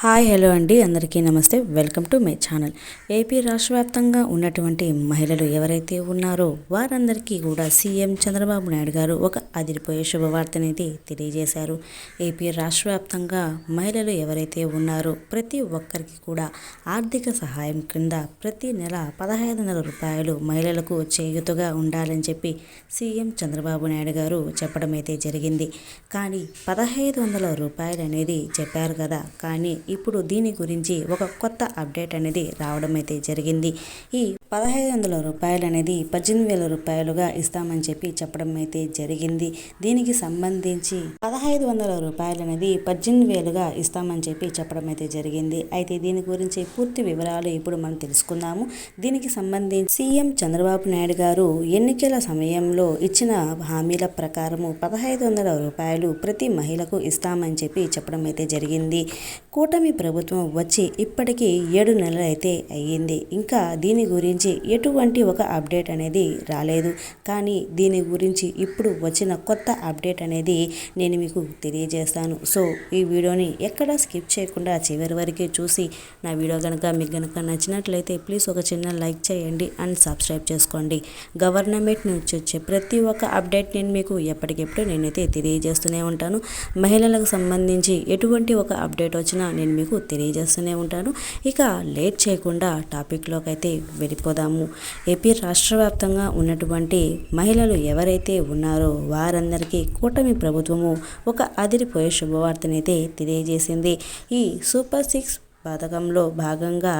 Hi hello అండి, అందరికీ నమస్తే. Welcome to my channel. AP రాష్ట్ర వ్యాప్తంగా ఉన్నటువంటి మహిళలు ఎవరైతే ఉన్నారో వారందరికీ కూడా సీఎం చంద్రబాబు నాయుడు గారు ఒక అదిరిపోయే శుభవార్తనైతే తెలియజేశారు. ఏపీ రాష్ట్ర వ్యాప్తంగా మహిళలు ఎవరైతే ఉన్నారో ప్రతి ఒక్కరికి కూడా ఆర్థిక సహాయం కింద ప్రతి నెల 1,500 రూపాయలు మహిళలకు చేయూతగా ఉండాలని చెప్పి సీఎం చంద్రబాబు నాయుడు గారు చెప్పడం అయితే జరిగింది. కానీ 1,500 రూపాయలు అనేది చెప్పారు కదా, కానీ ఇప్పుడు దీని గురించి ఒక కొత్త అప్డేట్ అనేది రావడం అయితే జరిగింది. ఈ 1,500 రూపాయలు అనేది 18,000 రూపాయలుగా ఇస్తామని చెప్పి చెప్పడం అయితే జరిగింది. దీనికి సంబంధించి 1,500 రూపాయలు అనేది 18,000గా ఇస్తామని చెప్పి చెప్పడం అయితే జరిగింది. అయితే దీని గురించి పూర్తి వివరాలు ఇప్పుడు మనం తెలుసుకుందాము. దీనికి సంబంధించి సీఎం చంద్రబాబు నాయుడు గారు ఎన్నికల సమయంలో ఇచ్చిన హామీల ప్రకారము 1,500 రూపాయలు ప్రతి మహిళకు ఇస్తామని చెప్పి చెప్పడం అయితే జరిగింది. కూటమి ప్రభుత్వం వచ్చి ఇప్పటికీ 7 నెలలు అయితే అయ్యింది. ఇంకా దీని గురించి ఎటువంటి ఒక అప్డేట్ అనేది రాలేదు. కానీ దీని గురించి ఇప్పుడు వచ్చిన కొత్త అప్డేట్ అనేది నేను మీకు తెలియజేస్తాను. సో ఈ వీడియోని ఎక్కడ స్కిప్ చేయకుండా చివరి వరకు చూసి నా వీడియో మీకు కనుక నచ్చినట్లయితే ప్లీజ్ ఒక చిన్న లైక్ చేయండి అండ్ సబ్స్క్రైబ్ చేసుకోండి. గవర్నమెంట్ నుంచి వచ్చే ప్రతి ఒక్క అప్డేట్ నేను మీకు ఎప్పటికెప్పుడు నేనైతే తెలియజేస్తూనే ఉంటాను. మహిళలకు సంబంధించి ఎటువంటి ఒక అప్డేట్ వచ్చినా నేను మీకు తెలియజేస్తూనే ఉంటాను. ఇక లేట్ చేయకుండా టాపిక్లోకి అయితే వెళ్ళిపోదాము. ఏపీ రాష్ట్ర వ్యాప్తంగా ఉన్నటువంటి మహిళలు ఎవరైతే ఉన్నారో వారందరికీ కూటమి ప్రభుత్వము ఒక అదిరిపోయే శుభవార్తనైతే తెలియజేసింది. ఈ సూపర్ 6 పథకంలో భాగంగా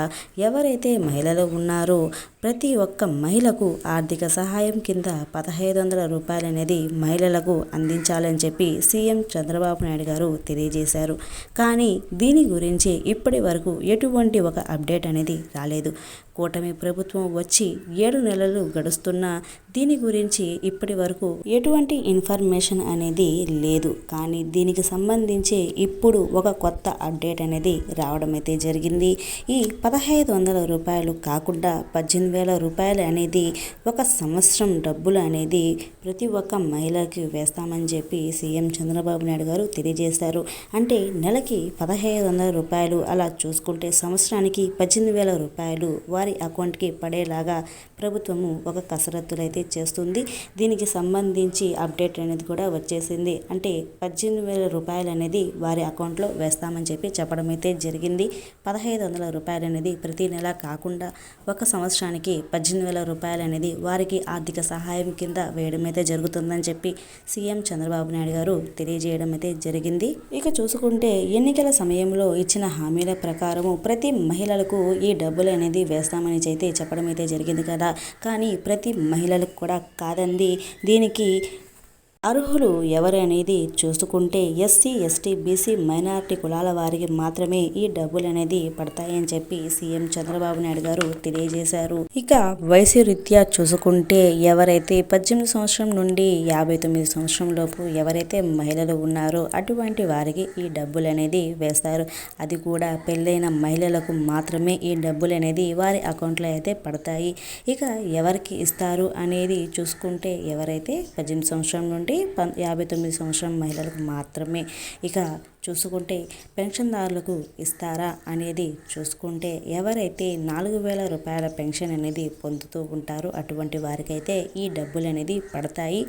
ఎవరైతే మహిళలు ఉన్నారో ప్రతి ఒక్క మహిళకు ఆర్థిక సహాయం కింద 1,500 రూపాయలు అనేది మహిళలకు అందించాలని చెప్పి సీఎం చంద్రబాబు నాయుడు గారు తెలియజేశారు. కానీ దీని గురించి ఇప్పటి వరకు ఎటువంటి ఒక అప్డేట్ అనేది రాలేదు. కూటమి ప్రభుత్వం వచ్చి 7 నెలలు గడుస్తున్నా దీని గురించి ఇప్పటి వరకు ఎటువంటి ఇన్ఫర్మేషన్ అనేది లేదు. కానీ దీనికి సంబంధించి ఇప్పుడు ఒక కొత్త అప్డేట్ అనేది రావడం అయితే జరిగింది. ఈ 1,500 రూపాయలు కాకుండా 18,000 రూపాయలు అనేది ఒక సంవత్సరం డబ్బులు అనేది ప్రతి ఒక్క మహిళకి వేస్తామని చెప్పి సీఎం చంద్రబాబు నాయుడు గారు తెలియజేశారు. అంటే నెలకి 1,500 రూపాయలు, అలా చూసుకుంటే సంవత్సరానికి 18,000 రూపాయలు వారి అకౌంట్కి పడేలాగా ప్రభుత్వము ఒక కసరత్తులు అయితే చేస్తుంది. దీనికి సంబంధించి అప్డేట్ అనేది కూడా వచ్చేసింది. అంటే 18,000 రూపాయలు అనేది వారి అకౌంట్లో వేస్తామని చెప్పి చెప్పడం అయితే జరిగింది. 1,500 రూపాయలు అనేది ప్రతి నెల కాకుండా ఒక సంవత్సరానికి 18,000 రూపాయలు అనేది వారికి ఆర్థిక సహాయం కింద వేయడం అయితే జరుగుతుందని చెప్పి సీఎం చంద్రబాబు నాయుడు గారు తెలియజేయడం అయితే జరిగింది. ఇక చూసుకుంటే ఎన్నికల సమయంలో ఇచ్చిన హామీల ప్రకారము ప్రతి మహిళలకు ఈ డబ్బులు అనేది వేస్తామని అయితే చెప్పడం అయితే జరిగింది కదా. కానీ ప్రతి మహిళలకు కూడా కాదండి. దీనికి అర్హులు ఎవరు అనేది చూసుకుంటే ఎస్సీ, ఎస్టీ, బీసీ, మైనారిటీ కులాల వారికి మాత్రమే ఈ డబ్బులు అనేది పడతాయని చెప్పి సీఎం చంద్రబాబు నాయుడు గారు తెలియజేశారు. ఇక వయసు రీత్యా చూసుకుంటే ఎవరైతే 18 సంవత్సరం నుండి 59 సంవత్సరం లోపు ఎవరైతే మహిళలు ఉన్నారో అటువంటి వారికి ఈ డబ్బులు అనేది వేస్తారు. అది కూడా పెళ్ళైన మహిళలకు మాత్రమే ఈ డబ్బులు అనేది వారి అకౌంట్లో అయితే పడతాయి. ఇక ఎవరికి ఇస్తారు అనేది చూసుకుంటే ఎవరైతే 18 సంవత్సరం నుండి 59 సంవత్సరం మహిళలకు మాత్రమే. ఇక చూసుకుంటే పెన్షన్దారులకు ఇస్తారా అనేది చూసుకుంటే ఎవరైతే 4,000 రూపాయల పెన్షన్ అనేది పొందుతూ ఉంటారో అటువంటి వారికైతే ఈ డబ్బులు అనేది పడతాయి.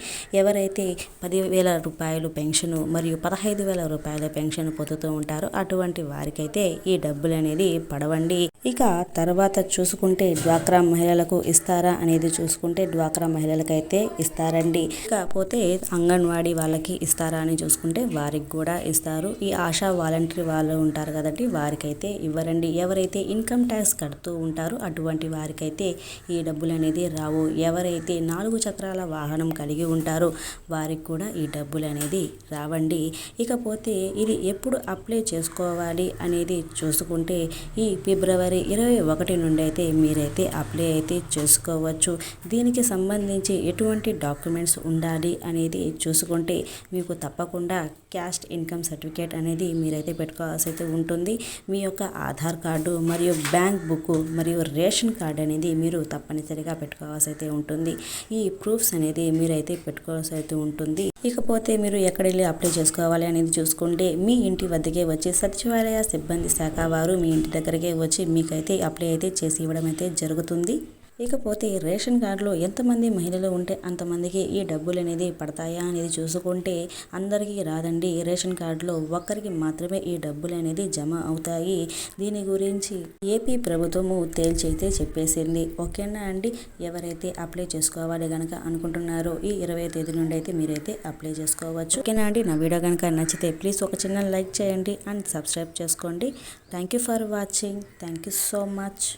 ఎవరైతే 10,000 రూపాయలు పెన్షన్ మరియు 15,000 రూపాయల పెన్షన్ పొందుతూ ఉంటారో అటువంటి వారికైతే ఈ డబ్బులు అనేది పడవండి. ఇక తర్వాత చూసుకుంటే డ్వాక్రా మహిళలకు ఇస్తారా అనేది చూసుకుంటే డ్వాక్రా మహిళలకైతే ఇస్తారండి. ఇకపోతే అంగన్వాడీ వాళ్ళకి ఇస్తారా అని చూసుకుంటే వారికి కూడా ఇస్తారు. ఈ ఆశా వాలంటీర్ వాళ్ళు ఉంటారు కదండి, వారికైతే ఇవ్వరండి. ఎవరైతే ఇన్కమ్ ట్యాక్స్ కడుతూ ఉంటారో అటువంటి వారికైతే ఈ డబ్బులు అనేది రావు. ఎవరైతే 4 చక్రాల వాహనం కలిగి ఉంటారో వారికి కూడా ఈ డబ్బులు అనేది రావండి. ఇకపోతే ఇది ఎప్పుడు అప్లై చేసుకోవాలి అనేది చూసుకుంటే ఈ ఫిబ్రవరి 21 నుండి అయితే మీరైతే అప్లై అయితే చేసుకోవచ్చు. దీనికి సంబంధించి ఎటువంటి డాక్యుమెంట్స్ ఉండాలి అనేది చూసుకుంటే మీకు తప్పకుండా క్యాస్ట్ ఇన్కమ్ సర్టిఫికేట్ అనేది మీరైతే పెట్టుకోవాల్సి అయితే ఉంటుంది. మీ యొక్క ఆధార్ కార్డు మరియు బ్యాంక్ బుక్ మరియు రేషన్ కార్డు అనేది మీరు తప్పనిసరిగా పెట్టుకోవాల్సి అయితే ఉంటుంది. ఈ ప్రూఫ్స్ అనేది మీరైతే పెట్టుకోవాల్సి అయితే ఉంటుంది. ఇకపోతే మీరు ఎక్కడ వెళ్ళి అప్లై చేసుకోవాలి అనేది చూసుకుంటే మీ ఇంటి వద్దకే వచ్చి సచివాలయ సిబ్బంది శాఖ వారు మీ ఇంటి దగ్గరకే వచ్చి మీకైతే అప్లై అయితే చేసి ఇవ్వడం అయితే జరుగుతుంది. ఇకపోతే రేషన్ కార్డులో ఎంతమంది మహిళలు ఉంటే అంతమందికి ఈ డబ్బులు అనేది పడతాయా అనేది చూసుకుంటే అందరికీ రాదండి. రేషన్ కార్డులో ఒక్కరికి మాత్రమే ఈ డబ్బులు అనేది జమ అవుతాయి. దీని గురించి ఏపీ ప్రభుత్వము తేల్చైతే చెప్పేసింది. ఓకేనా అండి, ఎవరైతే అప్లై చేసుకోవాలి కనుక అనుకుంటున్నారో ఈ 20వ తేదీ నుండి అయితే మీరైతే అప్లై చేసుకోవచ్చు. ఓకేనా అండి, నా వీడియో కనుక నచ్చితే ప్లీజ్ ఒక చిన్న లైక్ చేయండి అండ్ సబ్స్క్రైబ్ చేసుకోండి. Thank you for watching. Thank you so much.